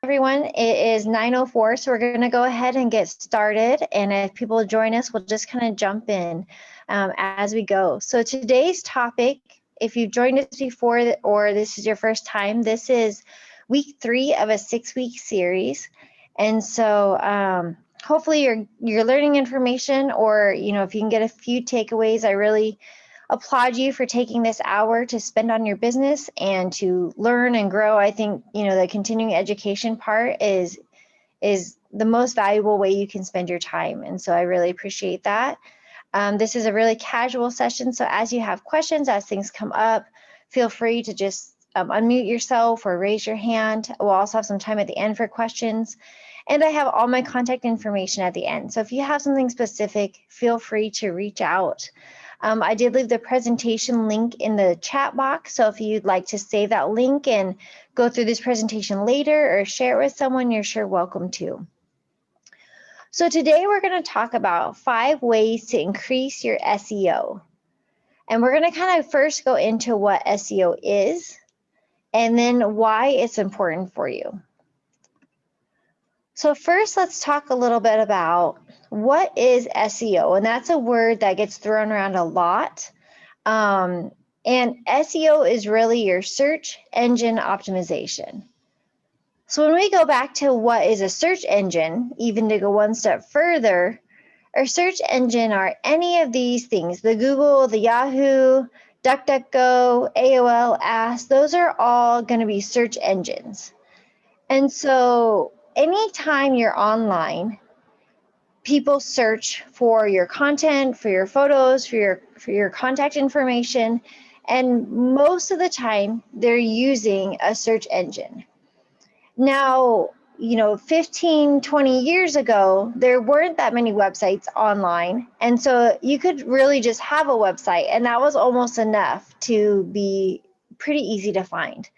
Everyone, it is 9:04, so we're going to go ahead and get started. And if people join us, we'll just kind of jump in as we go. So today's topic, if you've joined us before or this is your first time, this is week 3 of a 6-week series. And so hopefully you're learning information, or if you can get a few takeaways. I really applaud you for taking this hour to spend on your business and to learn and grow. I think, the continuing education part is the most valuable way you can spend your time. And so I really appreciate that. This is a really casual session. So as you have questions, as things come up, feel free to just unmute yourself or raise your hand. We'll also have some time at the end for questions. And I have all my contact information at the end. So if you have something specific, feel free to reach out. I did leave the presentation link in the chat box, so if you'd like to save that link and go through this presentation later or share it with someone, you're sure welcome to. So today we're going to talk about 5 ways to increase your SEO. And we're going to kind of first go into what SEO is and then why it's important for you. So first, let's talk a little bit about what is SEO, and that's a word that gets thrown around a lot. And SEO is really your search engine optimization. So when we go back to what is a search engine, even to go one step further, a search engine are any of these things: the Google, the Yahoo, DuckDuckGo, AOL, Ask. Those are all going to be search engines. And so anytime you're online, people search for your content, for your photos, for your contact information, and most of the time they're using a search engine. Now, 15, 20 years ago, there weren't that many websites online, and so you could really just have a website, and that was almost enough to be pretty easy to find.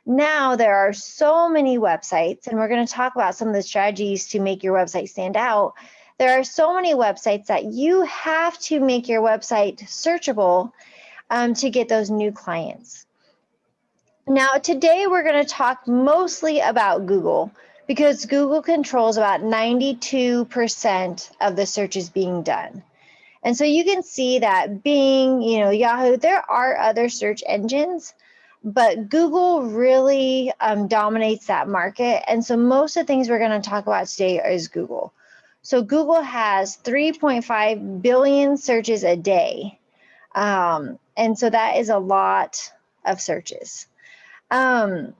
Now there are so many websites, and we're going to talk about some of the strategies to make your website stand out. There are so many websites that you have to make your website searchable to get those new clients. Now today we're going to talk mostly about Google, because Google controls about 92% of the searches being done. And so you can see that Bing, Yahoo, there are other search engines, but Google really dominates that market. And so most of the things we're going to talk about today is Google. So Google has 3.5 billion searches a day. And so that is a lot of searches. We're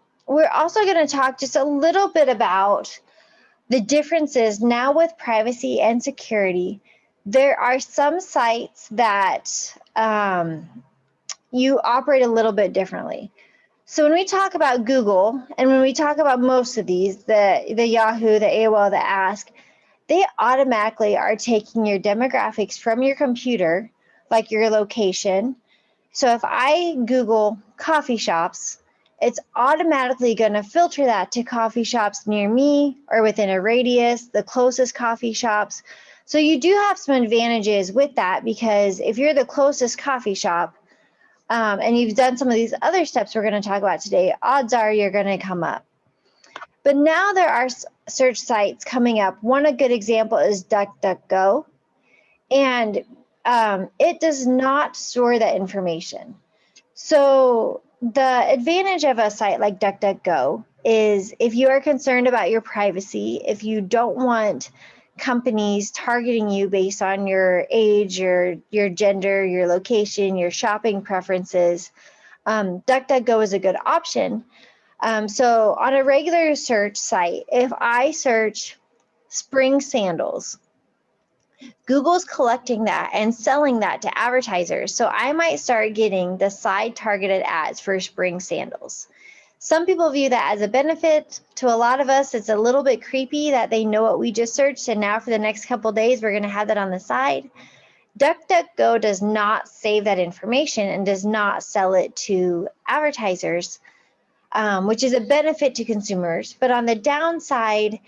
also going to talk just a little bit about the differences now with privacy and security. There are some sites that you operate a little bit differently. So when we talk about Google, and when we talk about most of these, the Yahoo, the AOL, the Ask, they automatically are taking your demographics from your computer, like your location. So if I Google coffee shops, it's automatically going to filter that to coffee shops near me or within a radius, the closest coffee shops. So you do have some advantages with that, because if you're the closest coffee shop, and you've done some of these other steps we're going to talk about today, odds are you're going to come up. But now there are search sites coming up. One a good example is DuckDuckGo, and it does not store that information. So the advantage of a site like DuckDuckGo is if you are concerned about your privacy, if you don't want companies targeting you based on your age, your gender, your location, your shopping preferences, DuckDuckGo is a good option. So on a regular search site, if I search spring sandals, Google's collecting that and selling that to advertisers. So I might start getting the side targeted ads for spring sandals. Some people view that as a benefit. To a lot of us, it's a little bit creepy that they know what we just searched, and now for the next couple of days, we're going to have that on the side. DuckDuckGo does not save that information and does not sell it to advertisers, which is a benefit to consumers. But on the downside,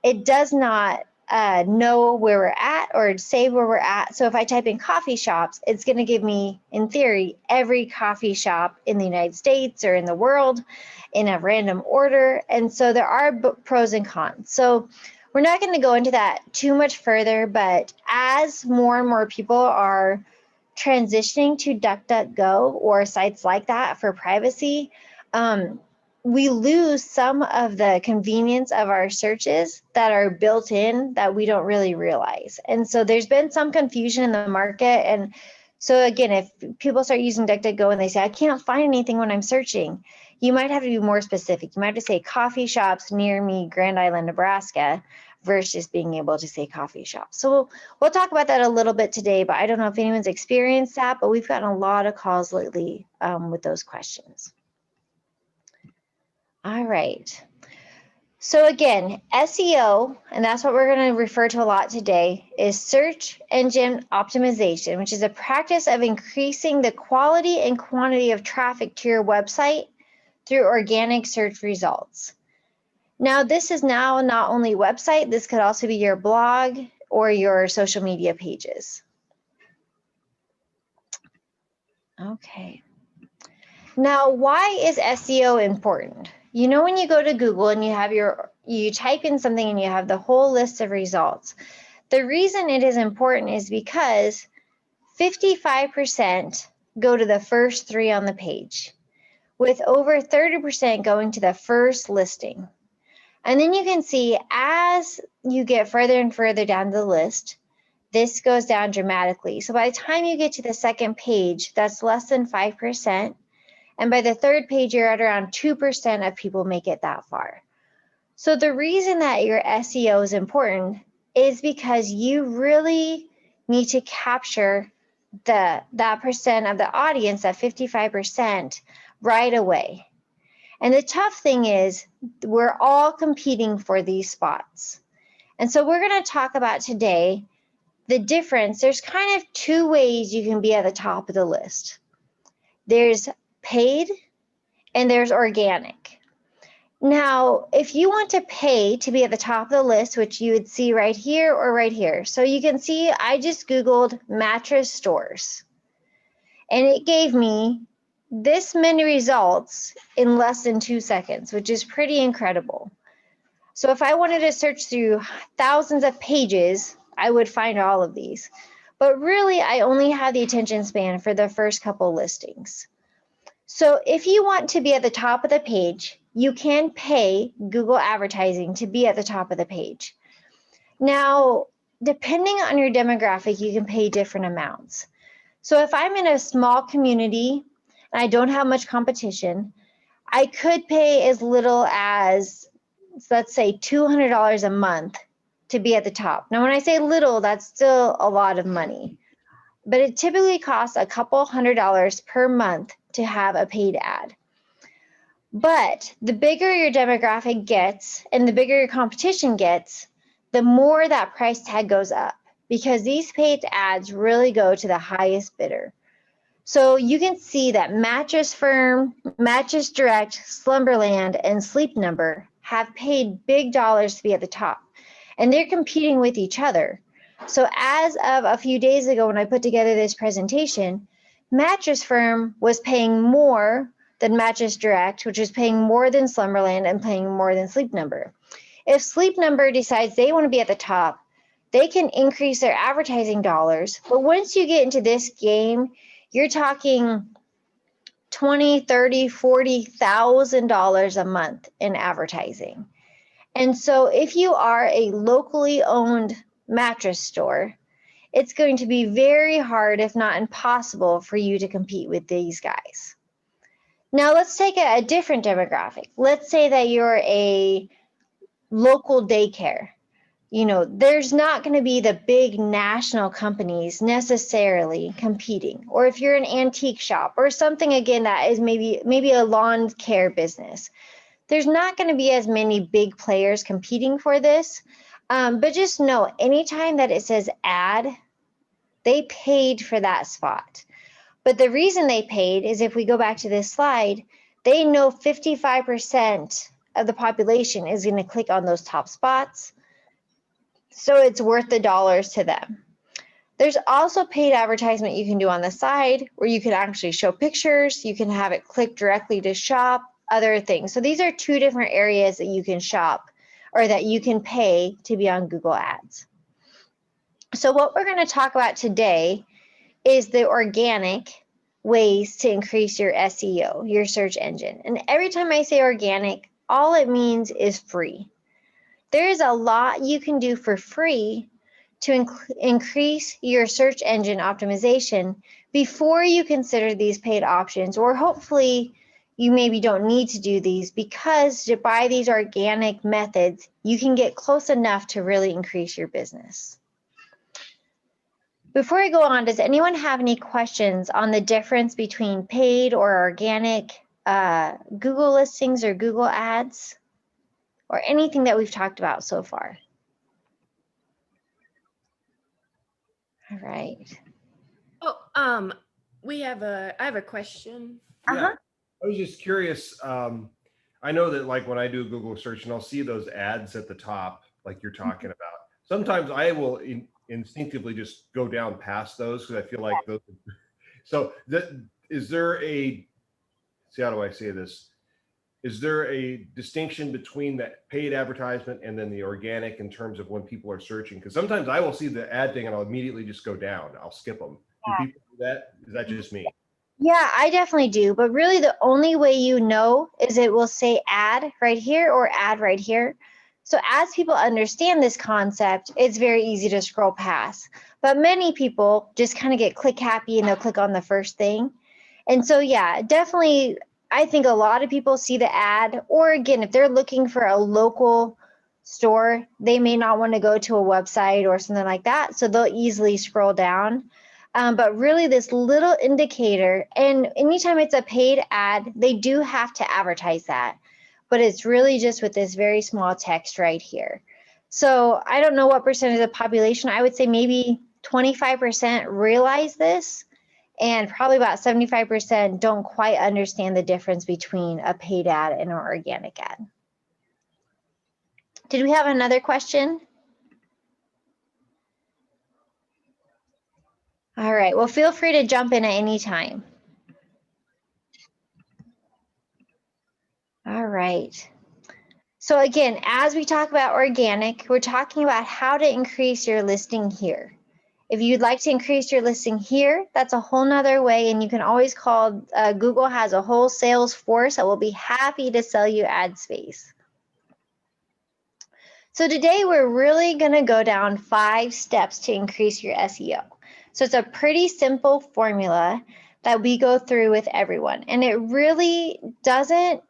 it does not know where we're at or say where we're at. So if I type in coffee shops, it's going to give me, in theory, every coffee shop in the United States or in the world in a random order. And so there are pros and cons. So we're not going to go into that too much further, but as more and more people are transitioning to DuckDuckGo or sites like that for privacy, we lose some of the convenience of our searches that are built in that we don't really realize. And so there's been some confusion in the market. And so again, if people start using DuckDuckGo and they say, I can't find anything when I'm searching, you might have to be more specific. You might have to say coffee shops near me, Grand Island, Nebraska, versus being able to say coffee shop. So we'll talk about that a little bit today, but I don't know if anyone's experienced that, but we've gotten a lot of calls lately with those questions. All right. So again, SEO, and that's what we're going to refer to a lot today, is search engine optimization, which is a practice of increasing the quality and quantity of traffic to your website through organic search results. Now, this is now not only website, this could also be your blog or your social media pages. Okay. Now, why is SEO important? You know, when you go to Google and you type in something and you have the whole list of results, the reason it is important is because 55% go to the first 3 on the page, with over 30% going to the first listing. And then you can see as you get further and further down the list, this goes down dramatically. So by the time you get to the second page, that's less than 5%. And by the third page, you're at around 2% of people make it that far. So the reason that your SEO is important is because you really need to capture that percent of the audience, that 55%, right away. And the tough thing is we're all competing for these spots. And so we're going to talk about today the difference. There's kind of 2 ways you can be at the top of the list. There's paid and there's organic. Now, if you want to pay to be at the top of the list, which you would see right here or right here. So you can see I just Googled mattress stores and it gave me this many results in less than 2 seconds, which is pretty incredible. So if I wanted to search through thousands of pages, I would find all of these. But really, I only have the attention span for the first couple listings. So if you want to be at the top of the page, you can pay Google advertising to be at the top of the page. Now, depending on your demographic, you can pay different amounts. So if I'm in a small community and I don't have much competition, I could pay as little as, let's say, $200 a month to be at the top. Now, when I say little, that's still a lot of money, but it typically costs a couple $100s per month to have a paid ad. But the bigger your demographic gets and the bigger your competition gets, the more that price tag goes up, because these paid ads really go to the highest bidder. So you can see that Mattress Firm, Mattress Direct, Slumberland, and Sleep Number have paid big dollars to be at the top, and they're competing with each other. So as of a few days ago when I put together this presentation, Mattress Firm was paying more than Mattress Direct, which is paying more than Slumberland and paying more than Sleep Number. If Sleep Number decides they want to be at the top, they can increase their advertising dollars. But once you get into this game, you're talking $20,000, $30,000, $40,000 a month in advertising. And so if you are a locally owned mattress store, it's going to be very hard, if not impossible, for you to compete with these guys. Now let's take a different demographic. Let's say that you're a local daycare. You know, there's not going to be the big national companies necessarily competing. Or if you're an antique shop or something, again, that is maybe a lawn care business, there's not going to be as many big players competing for this. But just know, anytime that it says ad, they paid for that spot. But the reason they paid is, if we go back to this slide, they know 55% of the population is going to click on those top spots. So it's worth the dollars to them. There's also paid advertisement you can do on the side where you can actually show pictures, you can have it click directly to shop, other things. So these are two different areas that you can shop or that you can pay to be on Google Ads. So what we're going to talk about today is the organic ways to increase your SEO, your search engine. And every time I say organic, all it means is free. There is a lot you can do for free to increase your search engine optimization before you consider these paid options, or hopefully you maybe don't need to do these because by these organic methods, you can get close enough to really increase your business. Before I go on, does anyone have any questions on the difference between paid or organic Google listings or Google ads or anything that we've talked about so far? All right. Oh, I have a question. Yeah, I was just curious. I know that like when I do a Google search and I'll see those ads at the top, like you're talking about, sometimes I will instinctively just go down past those because I feel like those. So is there a, see, how do I say this? Is there a distinction between the paid advertisement and then the organic in terms of when people are searching? Because sometimes I will see the ad thing and I'll immediately just go down. I'll skip them. Do people do that? Is that just me? Yeah, I definitely do. But really the only way you know is it will say ad right here or ad right here. So as people understand this concept, it's very easy to scroll past. But many people just kind of get click happy and they'll click on the first thing. And so, yeah, definitely, I think a lot of people see the ad, or again, if they're looking for a local store, they may not want to go to a website or something like that. So they'll easily scroll down. But really this little indicator, and anytime it's a paid ad, they do have to advertise that, but it's really just with this very small text right here. So I don't know what percentage of the population, I would say maybe 25% realize this, and probably about 75% don't quite understand the difference between a paid ad and an organic ad. Did we have another question? All right, well, feel free to jump in at any time. All right. So again, as we talk about organic, we're talking about how to increase your listing here. If you'd like to increase your listing here, that's a whole nother way, and you can always call, Google has a whole sales force that will be happy to sell you ad space. So today we're really gonna go down 5 steps to increase your SEO. So it's a pretty simple formula that we go through with everyone, and it really doesn't,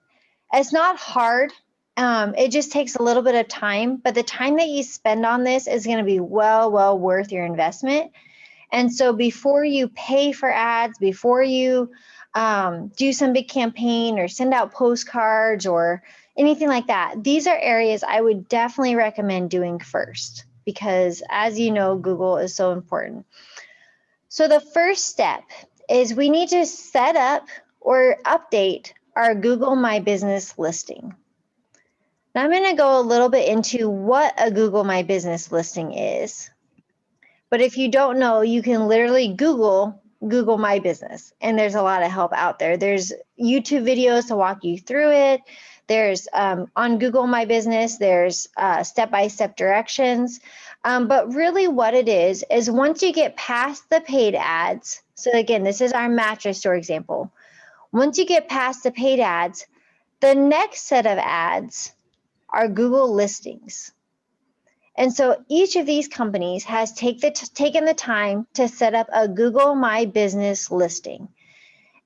it's not hard. It just takes a little bit of time, but the time that you spend on this is going to be well worth your investment. And so before you pay for ads, before you do some big campaign or send out postcards or anything like that, these are areas I would definitely recommend doing first, because as you know, Google is so important. So the first step is we need to set up or update our Google My Business listing. Now I'm going to go a little bit into what a Google My Business listing is. But if you don't know, you can literally Google My Business, and there's a lot of help out there. There's YouTube videos to walk you through it. There's on Google My Business, there's step-by-step directions. But really what it is once you get past the paid ads, so again, this is our mattress store example. Once you get past the paid ads, the next set of ads are Google listings. And so each of these companies has taken the time to set up a Google My Business listing.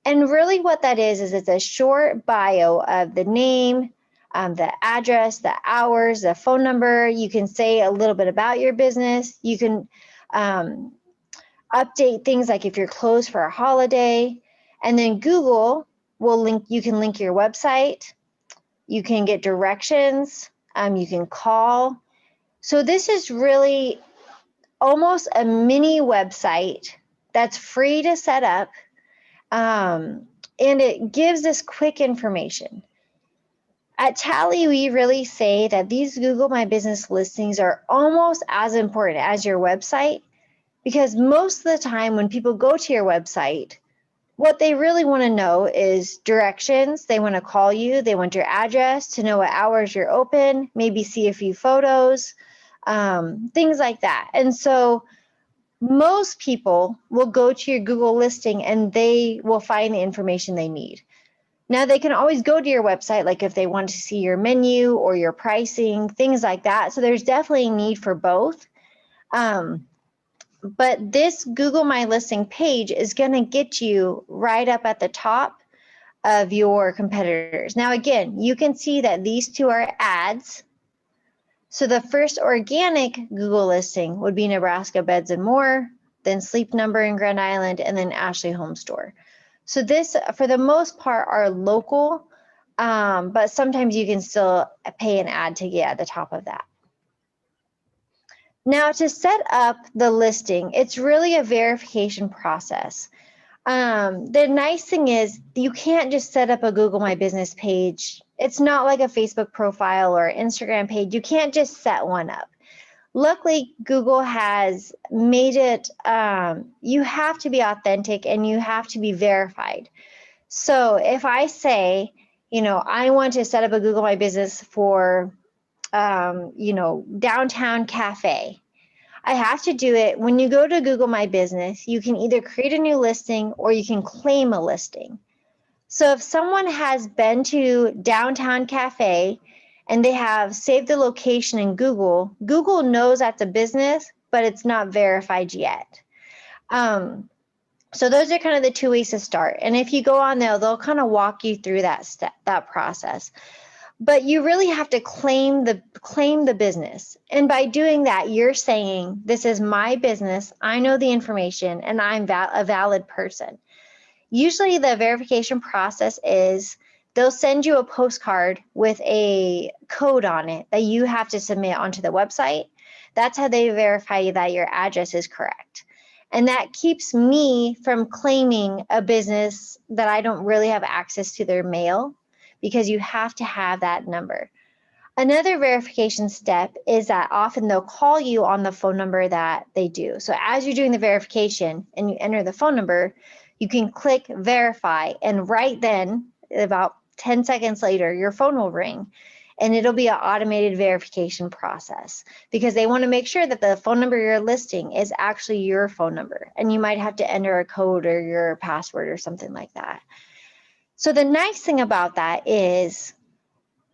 And really what that is it's a short bio of the name, the address, the hours, the phone number. You can say a little bit about your business. You can update things like if you're closed for a holiday. And then Google will link, you can link your website. You can get directions. You can call. So this is really almost a mini website that's free to set up, and it gives us quick information. At Tally, we really say that these Google My Business listings are almost as important as your website, because most of the time when people go to your website, what they really want to know is directions. They want to call you. They want your address, to know what hours you're open, maybe see a few photos, things like that. And so most people will go to your Google listing and they will find the information they need. Now, they can always go to your website, like if they want to see your menu or your pricing, things like that. So there's definitely a need for both. But this Google My Listing page is going to get you right up at the top of your competitors. Now, again, you can see that these two are ads. So the first organic Google listing would be Nebraska Beds and More, then Sleep Number in Grand Island, and then Ashley Home Store. So this, for the most part, are local, but sometimes you can still pay an ad to get at the top of that. Now, to set up the listing, it's really a verification process. The nice thing is you can't just set up a Google My Business page. It's not like a Facebook profile or Instagram page. You can't just set one up. Luckily, Google has made it, you have to be authentic and you have to be verified. So if I say, I want to set up a Google My Business for, downtown cafe, I have to do it. When you go to Google My Business, you can either create a new listing or you can claim a listing. So if someone has been to Downtown Cafe and they have saved the location in Google, Google knows that's a business, but it's not verified yet. So those are kind of the two ways to start. And if you go on there, they'll kind of walk you through that process. But you really have to claim the business. And by doing that, you're saying, this is my business, I know the information, and I'm a valid person. Usually the verification process is they'll send you a postcard with a code on it that you have to submit onto the website. That's how they verify that your address is correct. And that keeps me from claiming a business that I don't really have access to their mail, because you have to have that number. Another verification step is that often they'll call you on the phone number that they do. So as you're doing the verification and you enter the phone number, you can click verify, and right then, about 10 seconds later, your phone will ring and it'll be an automated verification process, because they want to make sure that the phone number you're listing is actually your phone number, and you might have to enter a code or your password or something like that. So the nice thing about that is,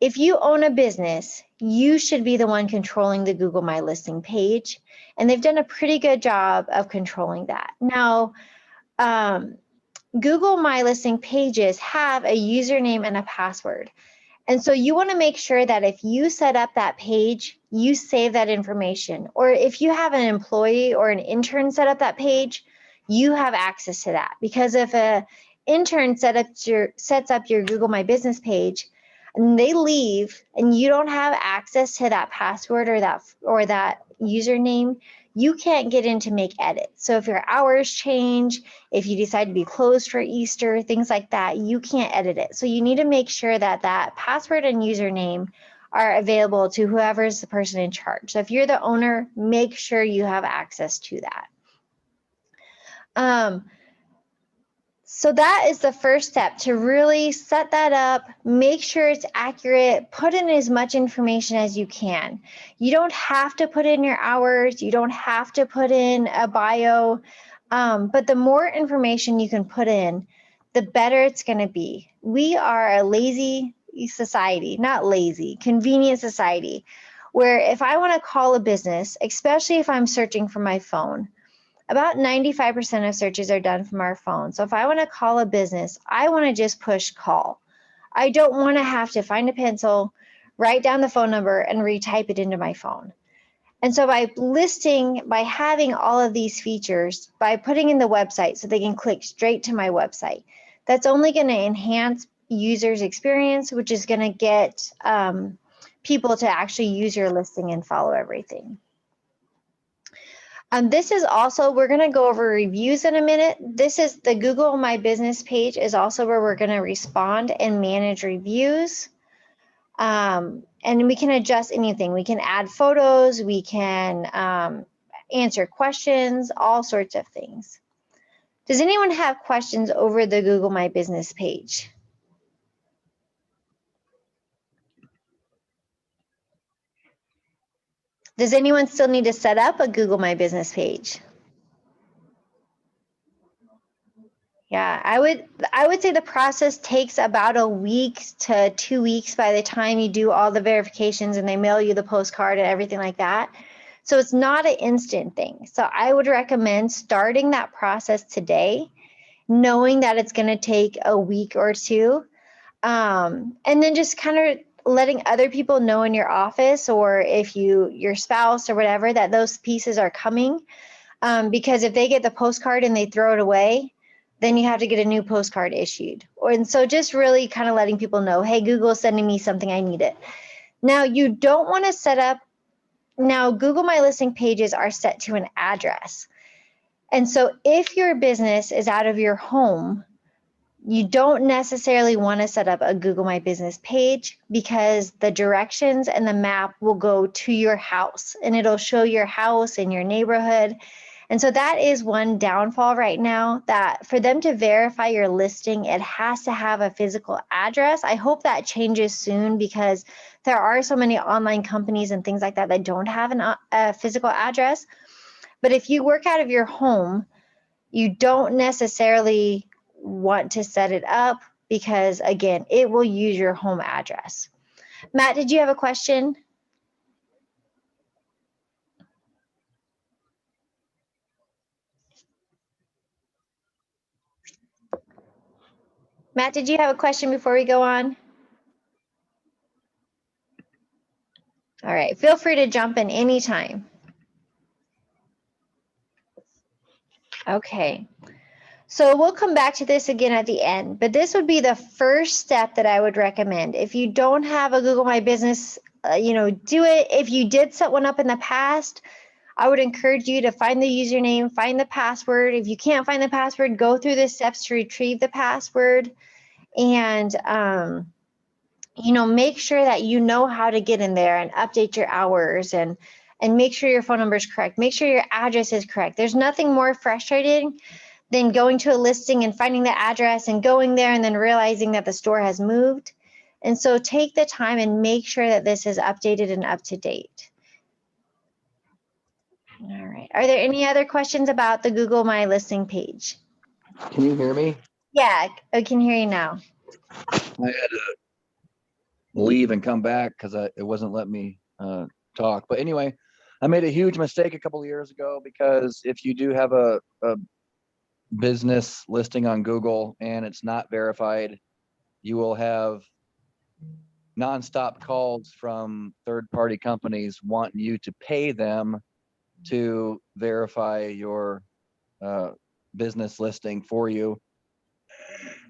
if you own a business, you should be the one controlling the Google My Listing page, and they've done a pretty good job of controlling that. Now, Google My Listing pages have a username and a password. And so you want to make sure that if you set up that page, you save that information. Or if you have an employee or an intern set up that page, you have access to that. Because if an intern sets up your Google My Business page and they leave and you don't have access to that password or that username, you can't get in to make edits. So if your hours change, if you decide to be closed for Easter, things like that, you can't edit it. So you need to make sure that that password and username are available to whoever is the person in charge. So if you're the owner, make sure you have access to that. So that is the first step, to really set that up, make sure it's accurate, put in as much information as you can. You don't have to put in your hours, you don't have to put in a bio, but the more information you can put in, the better it's going to be. We are a lazy society, not lazy, convenient society, where if I want to call a business, especially if I'm searching from my phone, about 95% of searches are done from our phone. So if I want to call a business, I want to just push call. I don't want to have to find a pencil, write down the phone number, and retype it into my phone. And so by having all of these features, by putting in the website so they can click straight to my website, that's only going to enhance users' experience, which is going to get people to actually use your listing and follow everything. This is also, we're going to go over reviews in a minute. This is the Google My Business page, is also where we're going to respond and manage reviews. And we can adjust anything. We can add photos, we can answer questions, all sorts of things. Does anyone have questions over the Google My Business page? Does anyone still need to set up a Google My Business page? Yeah, I would say the process takes about a week to 2 weeks by the time you do all the verifications and they mail you the postcard and everything like that. So it's not an instant thing. So I would recommend starting that process today, knowing that it's going to take a week or two, and then just kind of letting other people know in your office, or if your spouse or whatever, that those pieces are coming. Because if they get the postcard and they throw it away, then you have to get a new postcard issued. And so just really kind of letting people know, hey, Google's sending me something, I need it. Now you don't want to set up, now Google My Listing pages are set to an address. And so if your business is out of your home, you don't necessarily want to set up a Google My Business page, because the directions and the map will go to your house and it'll show your house and your neighborhood. And so that is one downfall right now, that for them to verify your listing, it has to have a physical address. I hope that changes soon, because there are so many online companies and things like that that don't have a physical address. But if you work out of your home, you don't necessarily want to set it up, because again, it will use your home address. Matt, did you have a question? Matt, did you have a question before we go on? All right, feel free to jump in anytime. Okay, so we'll come back to this again at the end, but this would be the first step that I would recommend. If you don't have a Google My Business, do it. If you did set one up in the past, I would encourage you to find the username, find the password. If you can't find the password, go through the steps to retrieve the password, and make sure that you know how to get in there and update your hours, and make sure your phone number is correct. Make sure your address is correct. There's nothing more frustrating than going to a listing and finding the address and going there and then realizing that the store has moved. And so take the time and make sure that this is updated and up to date. All right. Are there any other questions about the Google My Listing page? Can you hear me? Yeah, I can hear you now. I had to leave and come back because it wasn't letting me talk. But anyway, I made a huge mistake a couple of years ago, because if you do have a business listing on Google and it's not verified, you will have nonstop calls from third-party companies wanting you to pay them to verify your business listing for you.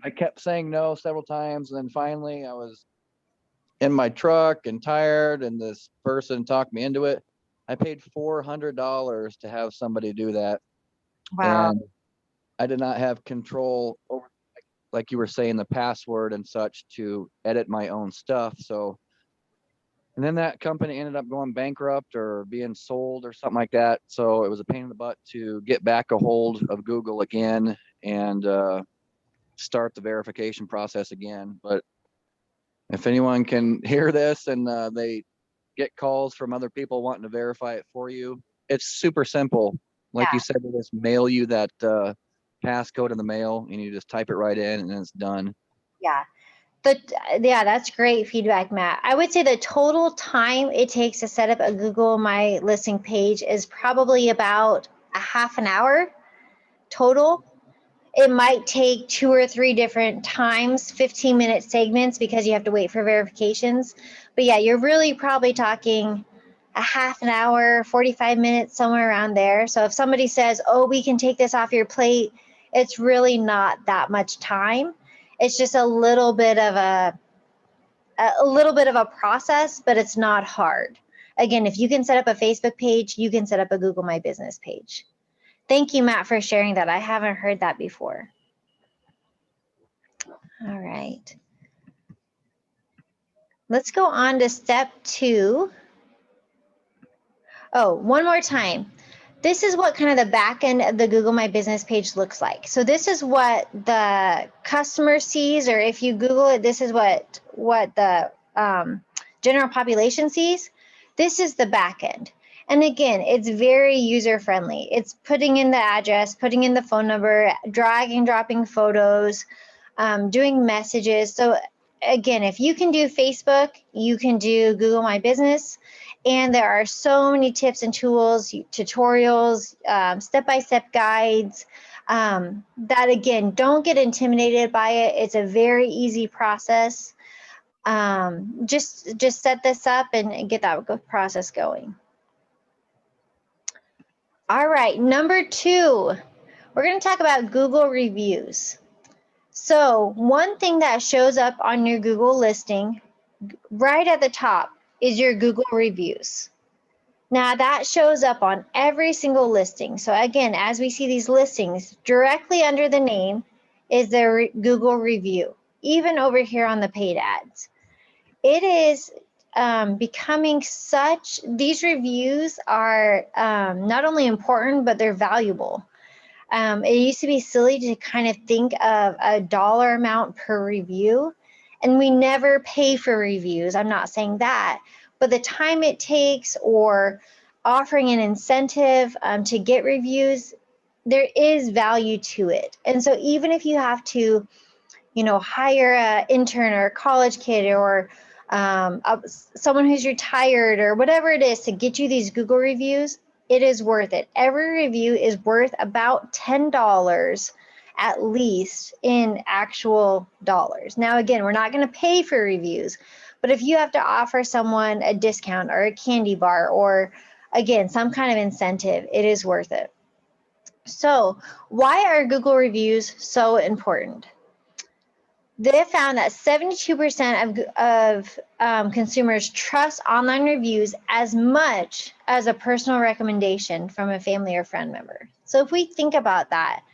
I kept saying no several times, and then finally I was in my truck and tired, and this person talked me into it. I paid $400 to have somebody do that. Wow. And I did not have control over, like you were saying, the password and such to edit my own stuff. So, and then that company ended up going bankrupt or being sold or something like that. So it was a pain in the butt to get back a hold of Google again and start the verification process again. But if anyone can hear this and they get calls from other people wanting to verify it for you, it's super simple. Like you said, they just mail you that passcode in the mail, and you just type it right in, and then it's done. Yeah. Yeah, that's great feedback, Matt. I would say the total time it takes to set up a Google My Listing page is probably about a half an hour total. It might take 2 or 3 different times, 15-minute segments, because you have to wait for verifications. But yeah, you're really probably talking a half an hour, 45 minutes, somewhere around there. So if somebody says, oh, we can take this off your plate, it's really not that much time. It's just a little bit of a process, but it's not hard. Again, if you can set up a Facebook page, you can set up a Google My Business page. Thank you, Matt, for sharing that. I haven't heard that before. All right. Let's go on to step 2. Oh, one more time. This is what kind of the back end of the Google My Business page looks like. So this is what the customer sees, or if you Google it, this is what the general population sees. This is the back end. And again, it's very user friendly. It's putting in the address, putting in the phone number, dragging, dropping photos, doing messages. So again, if you can do Facebook, you can do Google My Business. And there are so many tips and tools, tutorials, step-by-step guides that, again, don't get intimidated by it. It's a very easy process. Just set this up and get that process going. All right, number 2, we're going to talk about Google reviews. So one thing that shows up on your Google listing right at the top is your Google reviews. Now that shows up on every single listing. So again, as we see these listings, directly under the name is the Google review, even over here on the paid ads. It is becoming such, these reviews are not only important, but they're valuable. It used to be silly to kind of think of a dollar amount per review, and we never pay for reviews. I'm not saying that, but the time it takes or offering an incentive to get reviews, there is value to it. And so even if you have to, hire an intern or a college kid or someone who's retired or whatever it is to get you these Google reviews, it is worth it. Every review is worth about $10 at least in actual dollars. Now, again, we're not going to pay for reviews, but if you have to offer someone a discount or a candy bar or, again, some kind of incentive, it is worth it. So why are Google reviews so important? They found that 72% of consumers trust online reviews as much as a personal recommendation from a family or friend member. So if we think about that,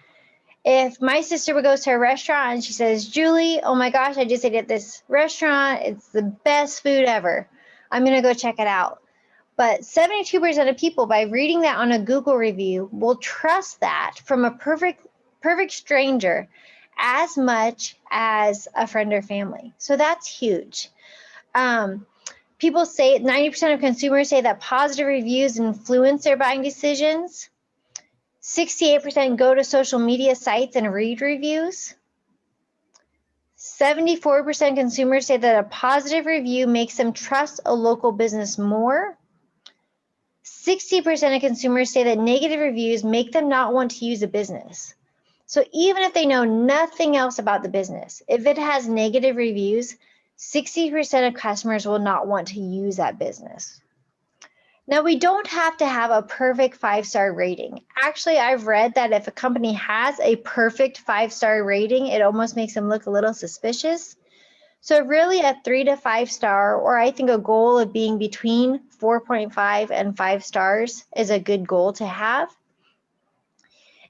if my sister would go to a restaurant and she says, Julie, oh my gosh, I just ate at this restaurant. It's the best food ever. I'm going to go check it out. But 72% of people, by reading that on a Google review, will trust that from a perfect stranger as much as a friend or family. So that's huge. People say 90% of consumers say that positive reviews influence their buying decisions. 68% go to social media sites and read reviews. 74% consumers say that a positive review makes them trust a local business more. 60% of consumers say that negative reviews make them not want to use a business. So even if they know nothing else about the business, if it has negative reviews, 60% of customers will not want to use that business. Now, we don't have to have a perfect 5-star rating. Actually, I've read that if a company has a perfect 5-star rating, it almost makes them look a little suspicious. So really a 3 to 5 star, or I think a goal of being between 4.5 and 5 stars is a good goal to have.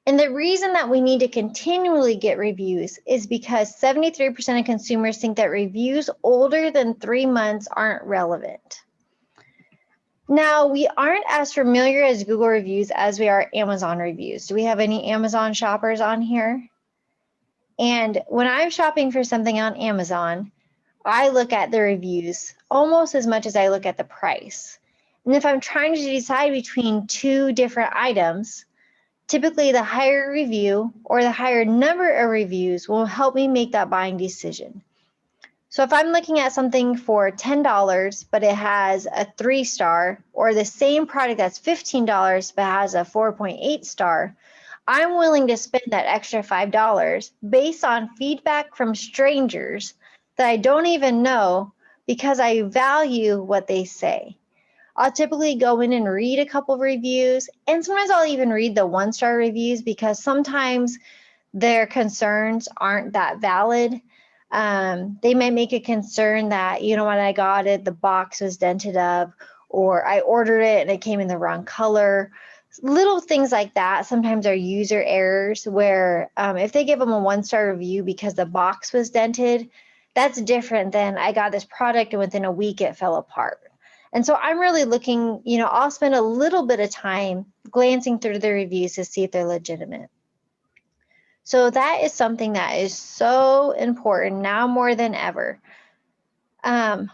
And the reason that we need to continually get reviews is because 73% of consumers think that reviews older than 3 months aren't relevant. Now, we aren't as familiar as Google reviews as we are Amazon reviews. Do we have any Amazon shoppers on here? And when I'm shopping for something on Amazon, I look at the reviews almost as much as I look at the price. And if I'm trying to decide between 2 different items, typically the higher review or the higher number of reviews will help me make that buying decision. So if I'm looking at something for $10, but it has a 3-star, or the same product that's $15 but has a 4.8 star, I'm willing to spend that extra $5 based on feedback from strangers that I don't even know because I value what they say. I'll typically go in and read a couple reviews, and sometimes I'll even read the 1-star reviews because sometimes their concerns aren't that valid. They may make a concern that, when I got it, the box was dented up, or I ordered it and it came in the wrong color. Little things like that sometimes are user errors where if they give them a 1-star review because the box was dented, That's different than I got this product and within a week it fell apart. And so I'm really looking, I'll spend a little bit of time glancing through the reviews to see if they're legitimate. So that is something that is so important now more than ever. And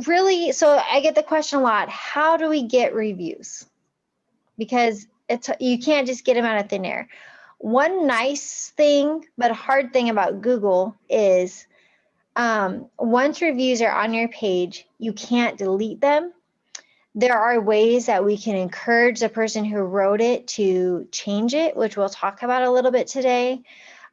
really, so I get the question a lot, how do we get reviews? Because you can't just get them out of thin air. One nice thing, but a hard thing about Google is once reviews are on your page, you can't delete them. There are ways that we can encourage the person who wrote it to change it, which we'll talk about a little bit today.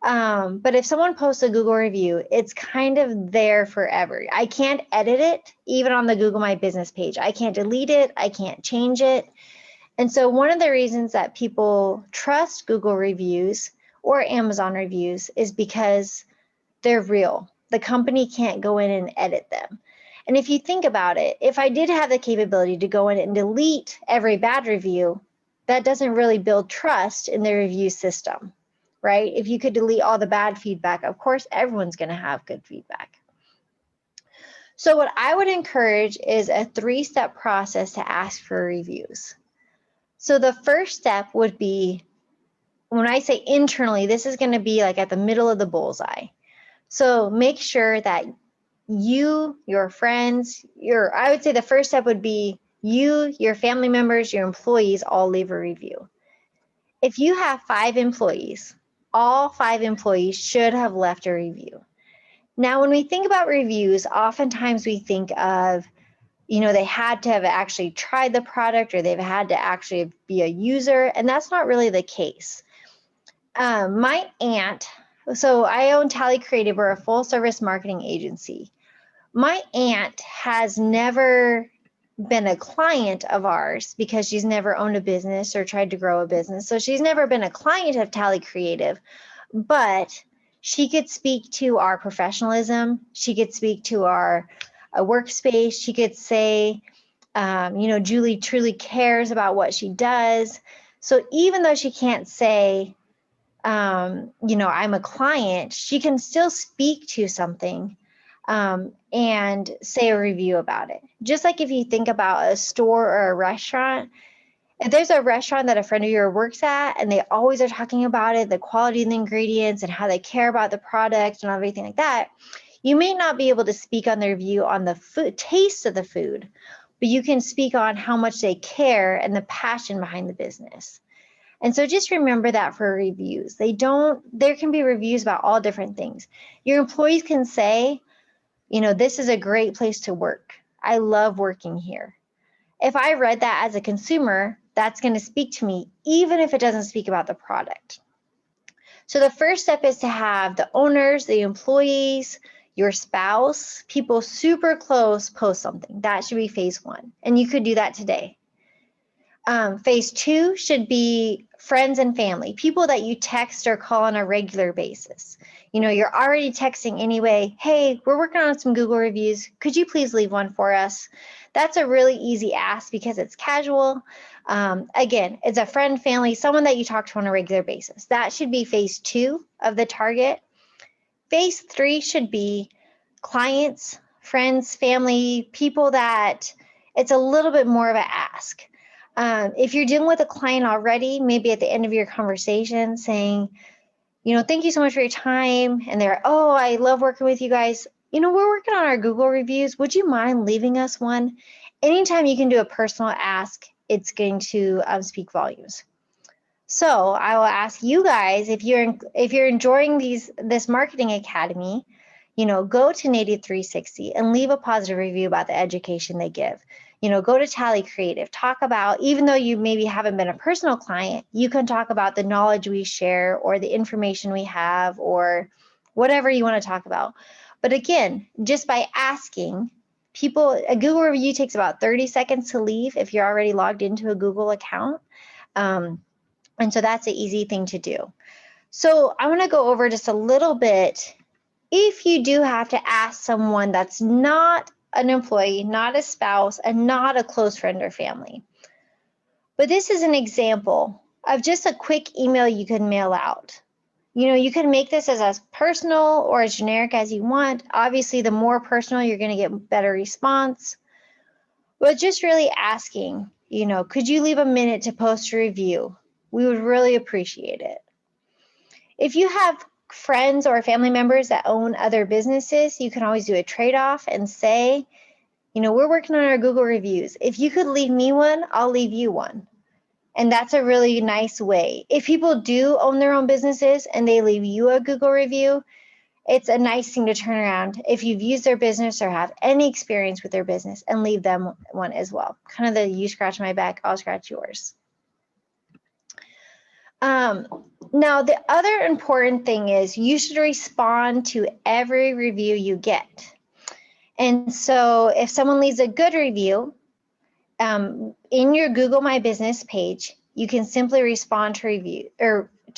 But if someone posts a Google review, it's kind of there forever. I can't edit it, even on the Google My Business page. I can't delete it. I can't change it. And so one of the reasons that people trust Google reviews or Amazon reviews is because they're real. The company can't go in and edit them. And if you think about it, if I did have the capability to go in and delete every bad review, that doesn't really build trust in the review system, right? If you could delete all the bad feedback, of course, everyone's going to have good feedback. So what I would encourage is a 3-step process to ask for reviews. So the first step would be, when I say internally, this is going to be like at the middle of the bullseye. So make sure that you, your friends, I would say the first step would be you, your family members, your employees all leave a review. If you have 5 employees, all 5 employees should have left a review. Now, when we think about reviews, oftentimes we think of, they had to have actually tried the product or they've had to actually be a user, and that's not really the case. My aunt, so I own Tally Creative, we're a full service marketing agency. My aunt has never been a client of ours because she's never owned a business or tried to grow a business. So she's never been a client of Tally Creative, but she could speak to our professionalism. She could speak to our workspace. She could say, Julie truly cares about what she does. So even though she can't say, I'm a client, she can still speak to something and say a review about it. Just like if you think about a store or a restaurant, if there's a restaurant that a friend of yours works at and they always are talking about it, the quality of the ingredients and how they care about the product and everything like that, you may not be able to speak on the review on the food, taste of the food, but you can speak on how much they care and the passion behind the business. And so just remember that for reviews. There can be reviews about all different things. Your employees can say, this is a great place to work. I love working here. If I read that as a consumer, that's going to speak to me, even if it doesn't speak about the product. So the first step is to have the owners, the employees, your spouse, people super close post something. That should be phase 1. And you could do that today. Phase 2 should be friends and family, people that you text or call on a regular basis. You're already texting anyway. Hey, we're working on some Google reviews. Could you please leave one for us? That's a really easy ask because it's casual. Again, it's a friend, family, someone that you talk to on a regular basis. That should be phase 2 of the target. Phase 3 should be clients, friends, family, people that it's a little bit more of an ask. If you're dealing with a client already, maybe at the end of your conversation saying, thank you so much for your time. And they're, oh, I love working with you guys. We're working on our Google reviews. Would you mind leaving us one? Anytime you can do a personal ask, it's going to speak volumes. So I will ask you guys, if you're enjoying this marketing academy, go to Native360 and leave a positive review about the education they give. Go to Tally Creative, talk about, even though you maybe haven't been a personal client, you can talk about the knowledge we share or the information we have or whatever you want to talk about. But again, just by asking people, a Google review takes about 30 seconds to leave if you're already logged into a Google account. And so that's an easy thing to do. So I want to go over just a little bit. If you do have to ask someone that's not an employee, not a spouse, and not a close friend or family. But this is an example of just a quick email you can mail out. You can make this as personal or as generic as you want. Obviously, the more personal, you're going to get better response. But just really asking, could you leave a minute to post a review? We would really appreciate it. If you have friends or family members that own other businesses, you can always do a trade-off and say, we're working on our Google reviews. If you could leave me one, I'll leave you one. And that's a really nice way. If people do own their own businesses and they leave you a Google review, it's a nice thing to turn around if you've used their business or have any experience with their business and leave them one as well. Kind of the you scratch my back, I'll scratch yours. Now, the other important thing is you should respond to every review you get. And so if someone leaves a good review, in your Google My Business page, you can simply respond to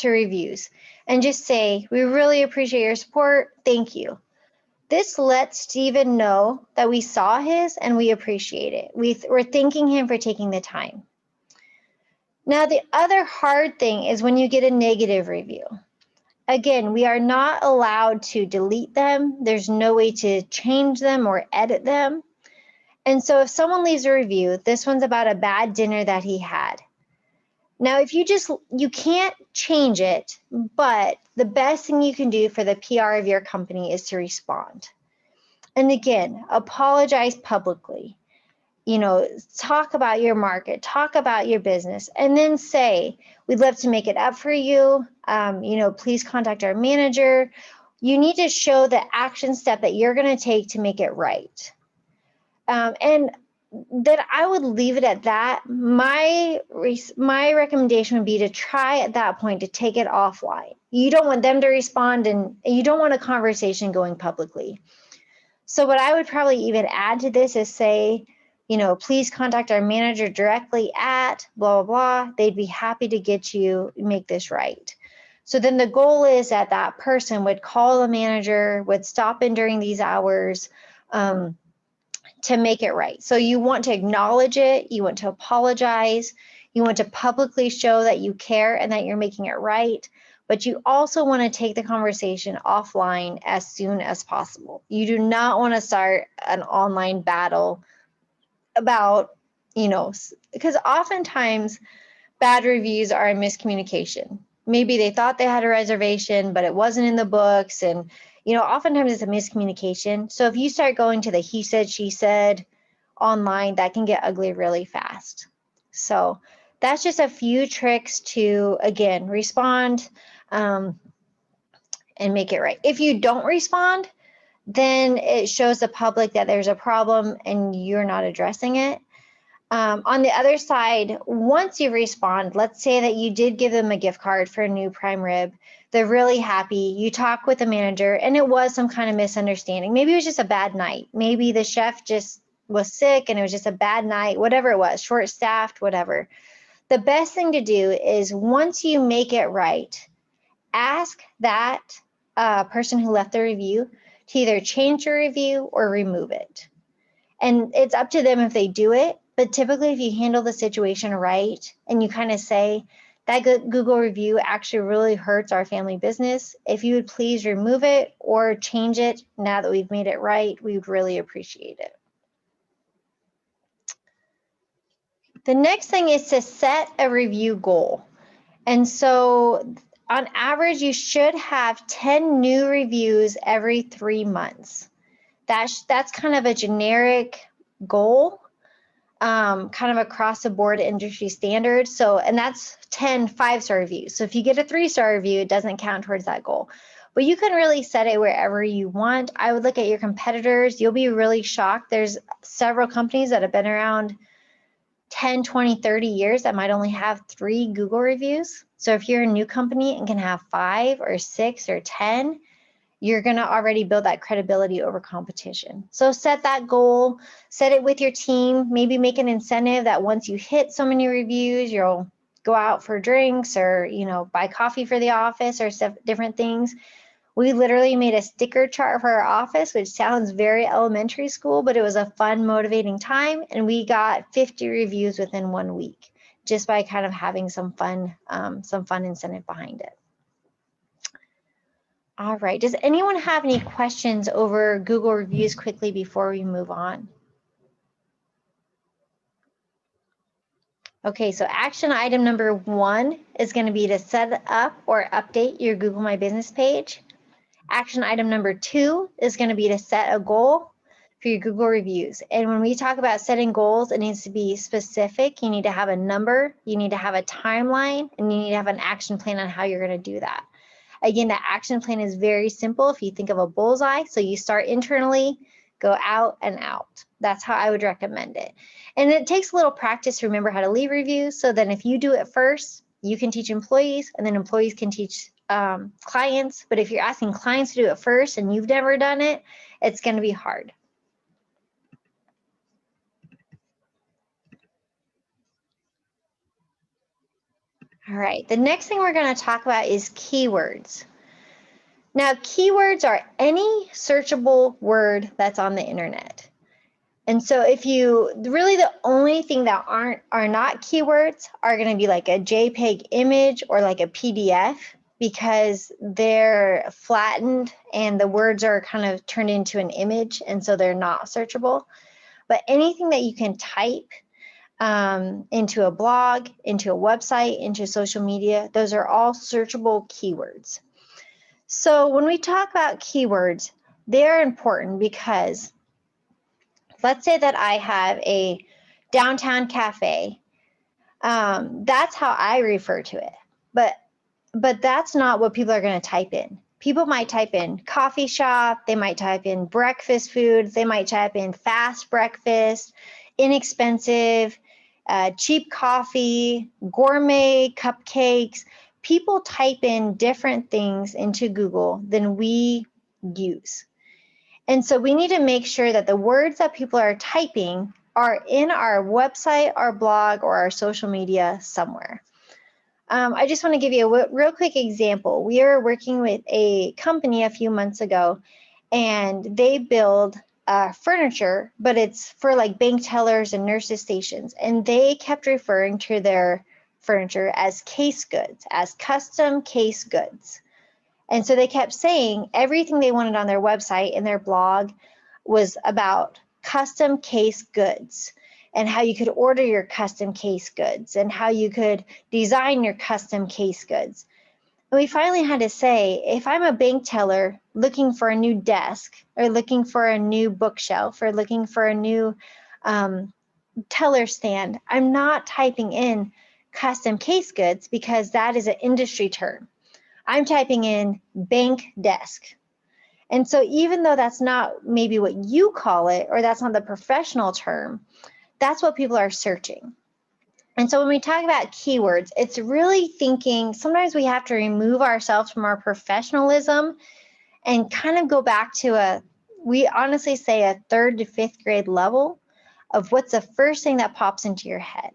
reviews and just say, we really appreciate your support. Thank you. This lets Stephen know that we saw his and we appreciate it. We're thanking him for taking the time. Now, the other hard thing is when you get a negative review. Again, we are not allowed to delete them. There's no way to change them or edit them. And so if someone leaves a review, this one's about a bad dinner that he had. Now, if you can't change it, but the best thing you can do for the PR of your company is to respond. And again, apologize publicly. Talk about your market, talk about your business, and then say, we'd love to make it up for you. Please contact our manager. You need to show the action step that you're going to take to make it right. And then I would leave it at that. My recommendation would be to try at that point to take it offline. You don't want them to respond and you don't want a conversation going publicly. So what I would probably even add to this is say, please contact our manager directly at blah, blah, blah. They'd be happy to make this right. So then the goal is that person would call the manager, would stop in during these hours, to make it right. So you want to acknowledge it, you want to apologize, you want to publicly show that you care and that you're making it right, but you also want to take the conversation offline as soon as possible. You do not want to start an online battle about, because oftentimes bad reviews are a miscommunication. Maybe they thought they had a reservation, but it wasn't in the books, and oftentimes it's a miscommunication. So if you start going to the he said, she said online, that can get ugly really fast. So that's just a few tricks to, again, respond and make it right. If you don't respond, then it shows the public that there's a problem and you're not addressing it. On the other side, once you respond, let's say that you did give them a gift card for a new prime rib. They're really happy. You talk with the manager and it was some kind of misunderstanding. Maybe it was just a bad night. Maybe the chef just was sick and it was just a bad night, whatever it was, short-staffed, whatever. The best thing to do is once you make it right, ask that person who left the review to either change your review or remove it. And it's up to them if they do it. But typically, if you handle the situation right and you kind of say, that Google review actually really hurts our family business, if you would please remove it or change it now that we've made it right, we would really appreciate it. The next thing is to set a review goal. And so on average, you should have 10 new reviews every 3 months. That's kind of a generic goal. Kind of across the board industry standard. So, and that's 10 5-star reviews. So if you get a 3-star review, it doesn't count towards that goal. But you can really set it wherever you want. I would look at your competitors. You'll be really shocked. There's several companies that have been around 10, 20, 30 years that might only have 3 Google reviews. So if you're a new company and can have 5 or 6 or 10, you're going to already build that credibility over competition. So set that goal, set it with your team, maybe make an incentive that once you hit so many reviews, you'll go out for drinks or, buy coffee for the office or different things. We literally made a sticker chart for our office, which sounds very elementary school, but it was a fun, motivating time. And we got 50 reviews within 1 week just by kind of having some fun incentive behind it. All right. Does anyone have any questions over Google reviews quickly before we move on? Okay, so action item number 1 is going to be to set up or update your Google My Business page. Action item number 2 is going to be to set a goal for your Google reviews. And when we talk about setting goals, it needs to be specific. You need to have a number, you need to have a timeline, and you need to have an action plan on how you're going to do that. Again, that action plan is very simple if you think of a bullseye. So you start internally, go out and out. That's how I would recommend it. And it takes a little practice to remember how to leave reviews. So then if you do it first, you can teach employees, and then employees can teach clients. But if you're asking clients to do it first and you've never done it, it's going to be hard. All right, the next thing we're going to talk about is keywords. Now, keywords are any searchable word that's on the internet. And so if you, really the only thing that are not keywords are going to be like a JPEG image or like a PDF, because they're flattened and the words are kind of turned into an image, and so they're not searchable. But anything that you can type into a blog, into a website, into social media, those are all searchable keywords. So when we talk about keywords, they're important because let's say that I have a downtown cafe. That's how I refer to it. But that's not what people are going to type in. People might type in coffee shop, they might type in breakfast foods, they might type in fast breakfast, inexpensive, cheap coffee, gourmet cupcakes. People type in different things into Google than we use. And so we need to make sure that the words that people are typing are in our website, our blog, or our social media somewhere. I just want to give you a real quick example. We were working with a company a few months ago, and they build furniture, but it's for like bank tellers and nurses' stations. And they kept referring to their furniture as case goods, as custom case goods. And so they kept saying everything they wanted on their website and their blog was about custom case goods, and how you could order your custom case goods, and how you could design your custom case goods. And we finally had to say, if I'm a bank teller looking for a new desk, or looking for a new bookshelf, or looking for a new teller stand, I'm not typing in custom case goods, because that is an industry term. I'm typing in bank desk. And so even though that's not maybe what you call it, or that's not the professional term, that's what people are searching. And so when we talk about keywords, it's really thinking, sometimes we have to remove ourselves from our professionalism and kind of go back to we honestly say a 3rd to 5th grade level of what's the first thing that pops into your head.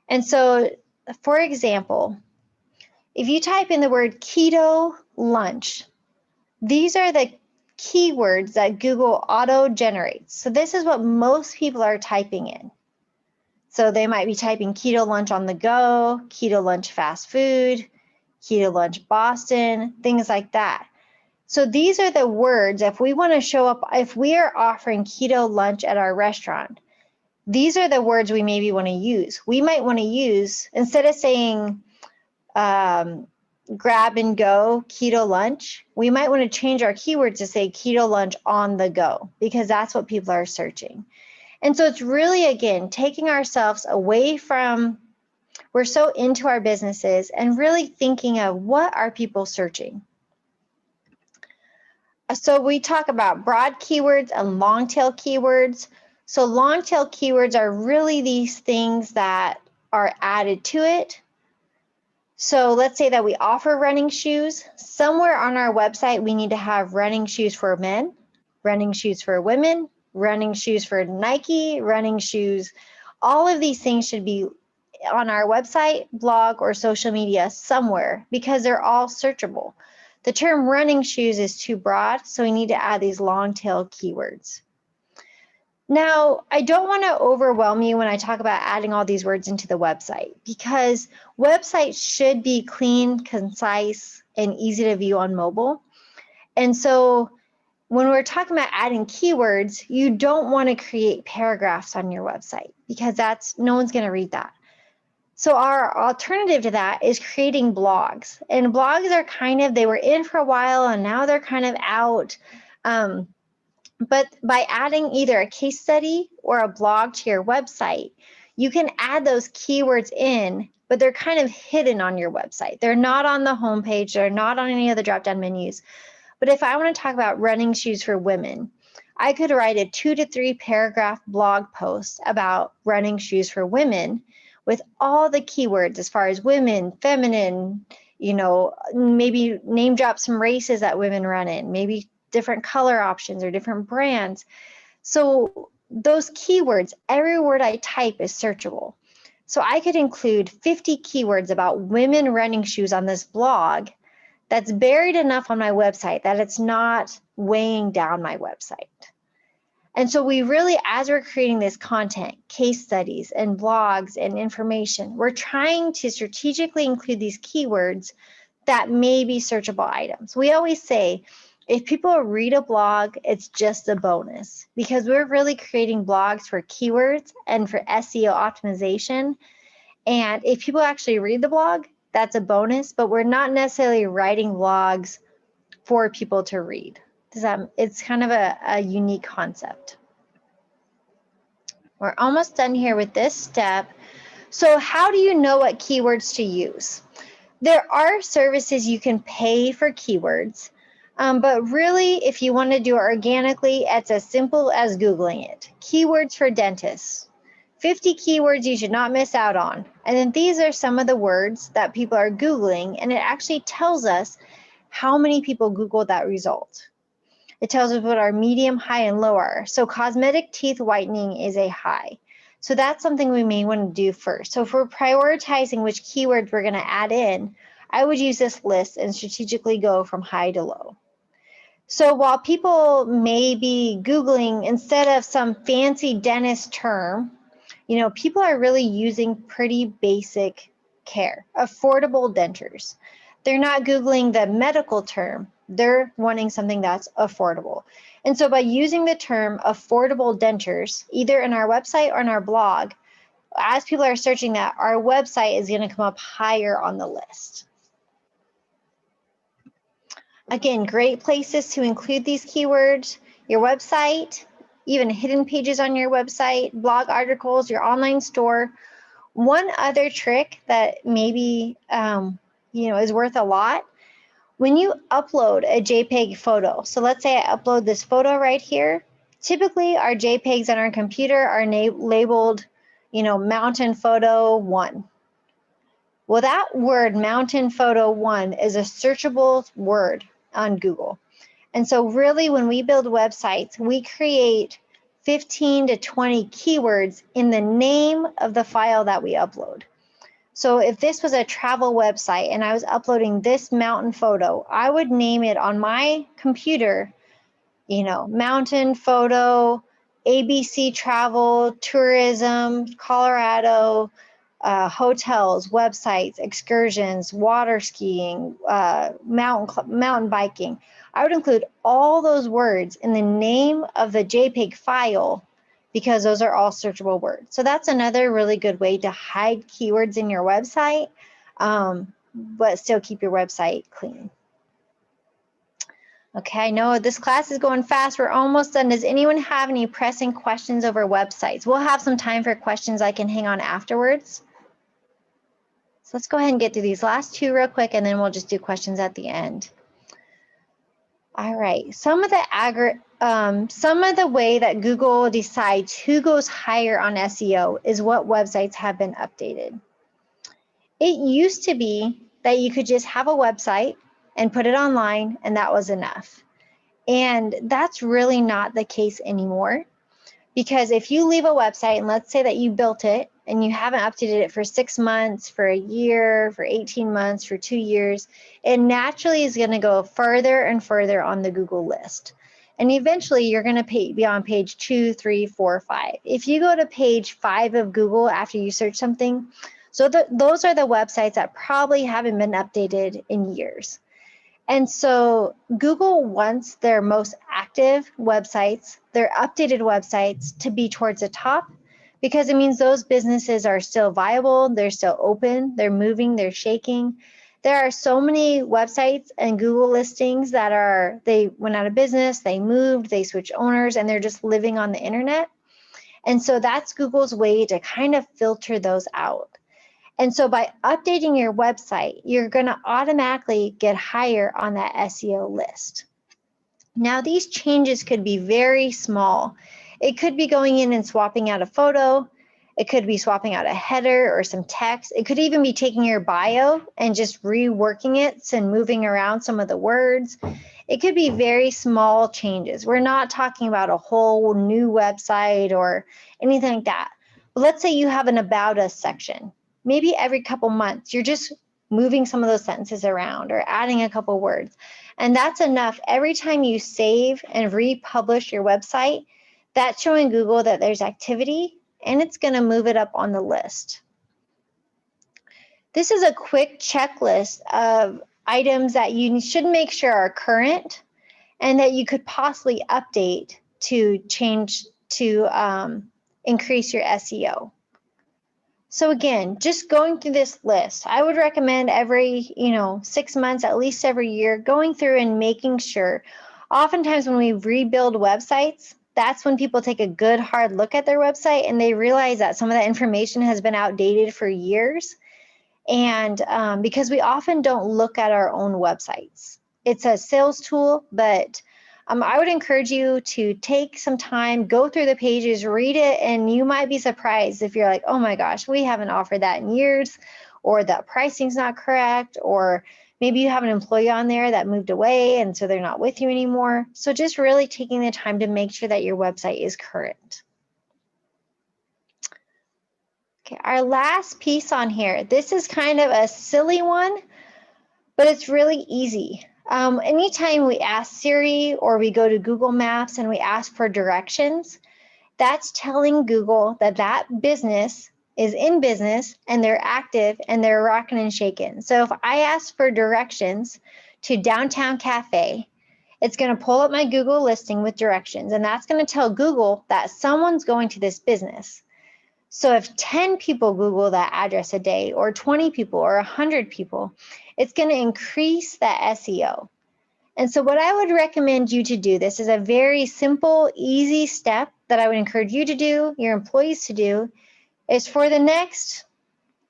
And so, for example, if you type in the word keto lunch, these are the keywords that Google auto generates. So this is what most people are typing in. So they might be typing keto lunch on the go, keto lunch fast food, keto lunch Boston, things like that. So these are the words, if we want to show up, if we are offering keto lunch at our restaurant, these are the words we maybe want to use. We might want to use, instead of saying grab and go keto lunch, we might want to change our keywords to say keto lunch on the go, because that's what people are searching. And so it's really, again, taking ourselves away from, we're so into our businesses, and really thinking of what are people searching. So we talk about broad keywords and long tail keywords. So long tail keywords are really these things that are added to it. So let's say that we offer running shoes. Somewhere on our website, we need to have running shoes for men, running shoes for women, running shoes for Nike, running shoes. All of these things should be on our website, blog, or social media somewhere, because they're all searchable. The term running shoes is too broad, so we need to add these long tail keywords. Now, I don't want to overwhelm you when I talk about adding all these words into the website, because websites should be clean, concise, and easy to view on mobile. And so when we're talking about adding keywords, you don't want to create paragraphs on your website because no one's going to read that. So our alternative to that is creating blogs. And blogs are they were in for a while and now they're kind of out. But by adding either a case study or a blog to your website, you can add those keywords in, but they're kind of hidden on your website. They're not on the homepage. They're not on any of the drop-down menus. But if I want to talk about running shoes for women, I could write a 2 to 3 paragraph blog post about running shoes for women with all the keywords as far as women, feminine, maybe name drop some races that women run in, maybe different color options or different brands. So those keywords, every word I type is searchable. So I could include 50 keywords about women running shoes on this blog that's buried enough on my website that it's not weighing down my website. And so we really, as we're creating this content, case studies and blogs and information, we're trying to strategically include these keywords that may be searchable items. We always say, if people read a blog, it's just a bonus because we're really creating blogs for keywords and for SEO optimization. And if people actually read the blog, that's a bonus, but we're not necessarily writing blogs for people to read. It's kind of a unique concept. We're almost done here with this step. So how do you know what keywords to use? There are services you can pay for keywords, but really, if you want to do it organically, it's as simple as Googling it. Keywords for dentists. 50 keywords you should not miss out on. And then these are some of the words that people are Googling, and it actually tells us how many people Googled that result. It tells us what our medium, high, and low are. So cosmetic teeth whitening is a high. So that's something we may want to do first. So if we're prioritizing which keywords we're going to add in, I would use this list and strategically go from high to low. So while people may be Googling instead of some fancy dentist term, people are really using pretty basic care, affordable dentures. They're not Googling the medical term. They're wanting something that's affordable. And so by using the term affordable dentures, either in our website or in our blog, as people are searching that, our website is going to come up higher on the list. Again, great places to include these keywords, your website, even hidden pages on your website, blog articles, your online store. One other trick that maybe is worth a lot, when you upload a JPEG photo, so let's say I upload this photo right here, typically our JPEGs on our computer are labeled, mountain photo 1. Well, that word mountain photo 1 is a searchable word on Google. And so really when we build websites, we create 15 to 20 keywords in the name of the file that we upload. So if this was a travel website and I was uploading this mountain photo, I would name it on my computer, mountain photo, ABC travel, tourism, Colorado, hotels, websites, excursions, water skiing, mountain biking. I would include all those words in the name of the JPEG file because those are all searchable words. So that's another really good way to hide keywords in your website, but still keep your website clean. Okay, I know this class is going fast. We're almost done. Does anyone have any pressing questions over websites? We'll have some time for questions I can hang on afterwards. So let's go ahead and get through these last two real quick, and then we'll just do questions at the end. All right, some of the way that Google decides who goes higher on SEO is what websites have been updated. It used to be that you could just have a website and put it online and that was enough. And that's really not the case anymore. Because if you leave a website and let's say that you built it and you haven't updated it for 6 months, for a year, for 18 months, for 2 years, it naturally is going to go further and further on the Google list. And eventually you're going to be on page 2, 3, 4, 5. If you go to page 5 of Google after you search something, so those are the websites that probably haven't been updated in years. And so Google wants their most active websites, their updated websites, to be towards the top, because it means those businesses are still viable, they're still open, they're moving, they're shaking. There are so many websites and Google listings that they went out of business, they moved, they switched owners, and they're just living on the internet. And so that's Google's way to kind of filter those out. And so by updating your website, you're going to automatically get higher on that SEO list. Now, these changes could be very small. It could be going in and swapping out a photo. It could be swapping out a header or some text. It could even be taking your bio and just reworking it and moving around some of the words. It could be very small changes. We're not talking about a whole new website or anything like that. But let's say you have an About Us section. Maybe every couple months, you're just moving some of those sentences around or adding a couple words. And that's enough. Every time you save and republish your website, that's showing Google that there's activity, and it's going to move it up on the list. This is a quick checklist of items that you should make sure are current and that you could possibly update to change to increase your SEO. So again, just going through this list, I would recommend every 6 months, at least every year, going through and making sure. Oftentimes when we rebuild websites, that's when people take a good hard look at their website and they realize that some of that information has been outdated for years. And because we often don't look at our own websites. It's a sales tool, but I would encourage you to take some time, go through the pages, read it, and you might be surprised if you're like, oh my gosh, we haven't offered that in years, or that pricing's not correct, or maybe you have an employee on there that moved away and so they're not with you anymore. So just really taking the time to make sure that your website is current. Okay, our last piece on here, this is kind of a silly one, but it's really easy. Anytime we ask Siri or we go to Google Maps and we ask for directions, that's telling Google that that business is in business and they're active and they're rocking and shaking. So if I ask for directions to Downtown Cafe, it's going to pull up my Google listing with directions, and that's going to tell Google that someone's going to this business. So if 10 people Google that address a day, or 20 people, or 100 people, it's going to increase that SEO. And so what I would recommend you to do, this is a very simple, easy step that I would encourage you to do, your employees to do, is for the next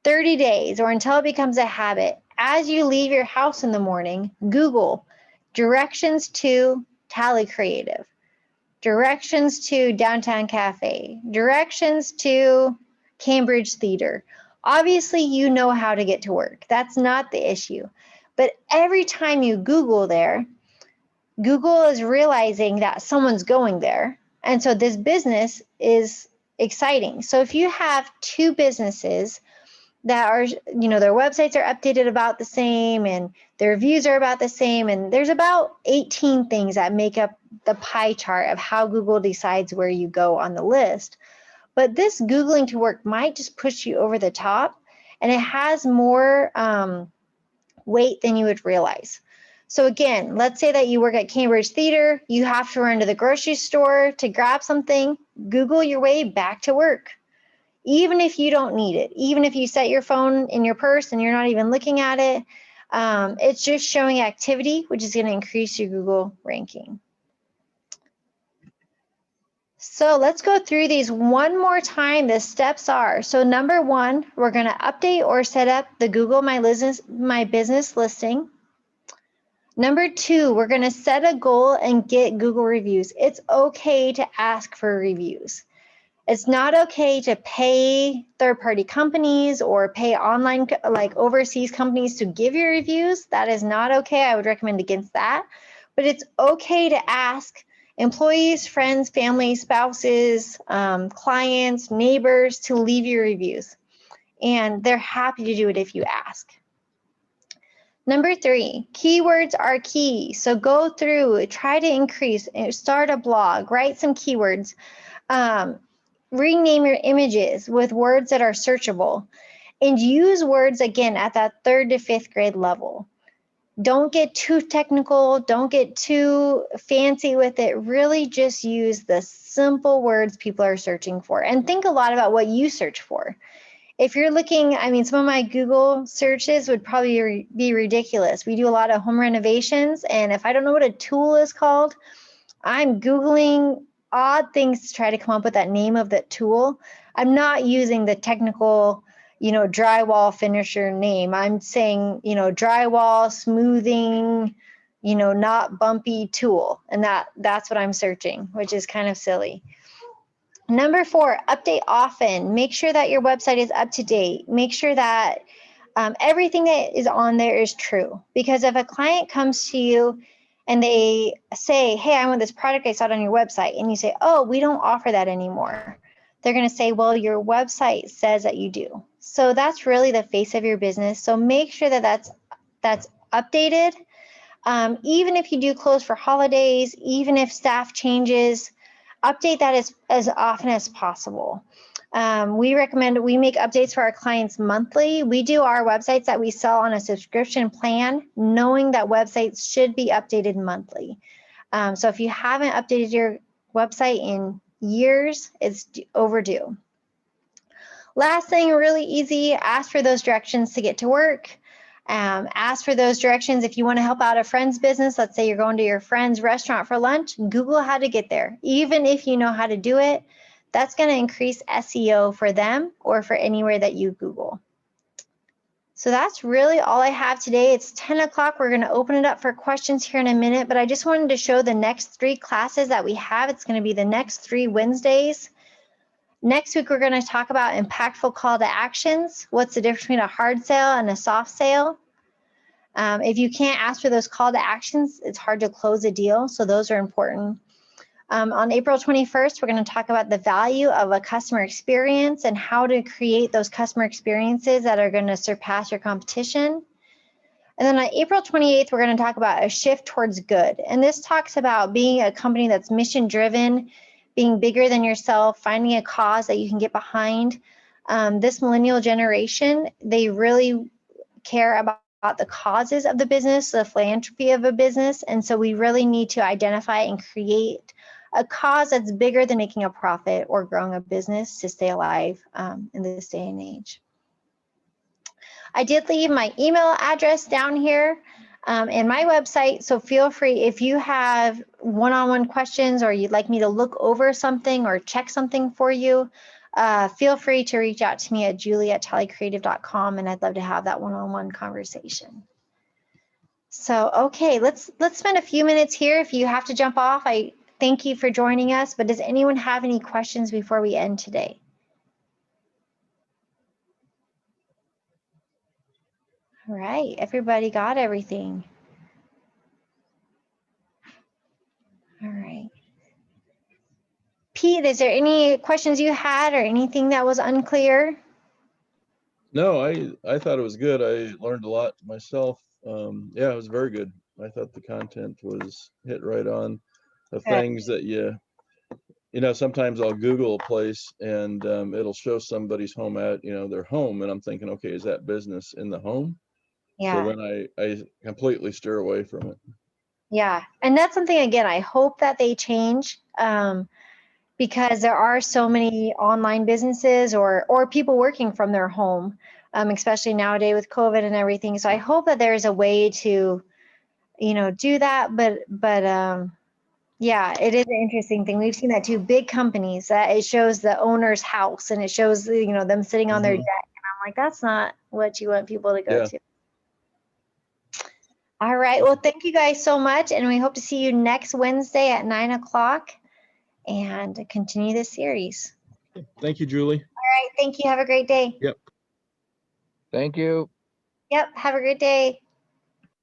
30 days or until it becomes a habit, as you leave your house in the morning, Google directions to Tally Creative, directions to Downtown Cafe, directions to Cambridge Theater. Obviously, you know how to get to work. That's not the issue. But every time you Google there, Google is realizing that someone's going there. And so this business is exciting. So if you have two businesses that are, their websites are updated about the same and their reviews are about the same, and there's about 18 things that make up the pie chart of how Google decides where you go on the list. But this Googling to work might just push you over the top, and it has more weight than you would realize. So again, let's say that you work at Cambridge Theater, you have to run to the grocery store to grab something, Google your way back to work. Even if you don't need it, even if you set your phone in your purse and you're not even looking at it, it's just showing activity, which is going to increase your Google ranking. So let's go through these one more time. The steps are, so number one, we're going to update or set up the Google My Business listing. Number two, we're going to set a goal and get Google reviews. It's okay to ask for reviews. It's not okay to pay third-party companies or pay online, like overseas companies, to give you reviews. That is not okay. I would recommend against that. But it's okay to ask employees, friends, family, spouses, clients, neighbors to leave you reviews. And they're happy to do it if you ask. Number three, keywords are key. So go through, try to increase, start a blog, write some keywords. Rename your images with words that are searchable, and use words again at that 3rd to 5th grade level. Don't get too technical. Don't get too fancy with it. Really just use the simple words people are searching for, and think a lot about what you search for. If you're looking, I mean, some of my Google searches would probably be ridiculous. We do a lot of home renovations, and if I don't know what a tool is called, I'm Googling odd things to try to come up with that name of that tool. I'm not using the technical, drywall finisher name. I'm saying, drywall smoothing, not bumpy tool. And that's what I'm searching, which is kind of silly. Number 4, update often. Make sure that your website is up to date. Make sure that everything that is on there is true. Because if a client comes to you and they say, hey, I want this product I saw it on your website, and you say, oh, we don't offer that anymore, they're going to say, well, your website says that you do. So that's really the face of your business. So make sure that that's updated. Even if you do close for holidays, even if staff changes, update that as often as possible. We make updates for our clients monthly. We do our websites that we sell on a subscription plan, knowing that websites should be updated monthly. So if you haven't updated your website in years, it's overdue. Last thing, really easy, ask for those directions to get to work. Ask for those directions if you want to help out a friend's business. Let's say you're going to your friend's restaurant for lunch, Google how to get there. Even if you know how to do it, that's going to increase SEO for them or for anywhere that you Google. So that's really all I have today. It's 10 o'clock. We're going to open it up for questions here in a minute, but I just wanted to show the next 3 classes that we have. It's going to be the next 3 Wednesdays. Next week, we're going to talk about impactful call to actions. What's the difference between a hard sale and a soft sale? If you can't ask for those call to actions, it's hard to close a deal. So those are important. On April 21st, we're going to talk about the value of a customer experience and how to create those customer experiences that are going to surpass your competition. And then on April 28th, we're going to talk about a shift towards good. And this talks about being a company that's mission driven, being bigger than yourself, finding a cause that you can get behind. This millennial generation, they really care about the causes of the business, the philanthropy of a business. And so we really need to identify and create a cause that's bigger than making a profit or growing a business to stay alive in this day and age. I did leave my email address down here and my website, so feel free if you have one-on-one questions or you'd like me to look over something or check something for you, feel free to reach out to me at julie@tallycreative.com, and I'd love to have that one-on-one conversation. So, okay, let's spend a few minutes here. If you have to jump off, I thank you for joining us, but does anyone have any questions before we end today? All right, everybody got everything. All right. Pete, is there any questions you had or anything that was unclear? No, I thought it was good. I learned a lot myself. Yeah, it was very good. I thought the content was hit right on. The things that sometimes I'll Google a place and it'll show somebody's home at, their home. And I'm thinking, okay, is that business in the home? Yeah. So then I completely steer away from it. Yeah. And that's something, again, I hope that they change because there are so many online businesses or people working from their home, especially nowadays with COVID and everything. So I hope that there's a way to, do that. But yeah, it is an interesting thing. We've seen that too. Big companies that it shows the owner's house and it shows, them sitting on their deck. And I'm like, that's not what you want people to go to. All right. Well, thank you guys so much. And we hope to see you next Wednesday at 9 o'clock and continue this series. Thank you, Julie. All right. Thank you. Have a great day. Yep. Thank you. Yep. Have a great day.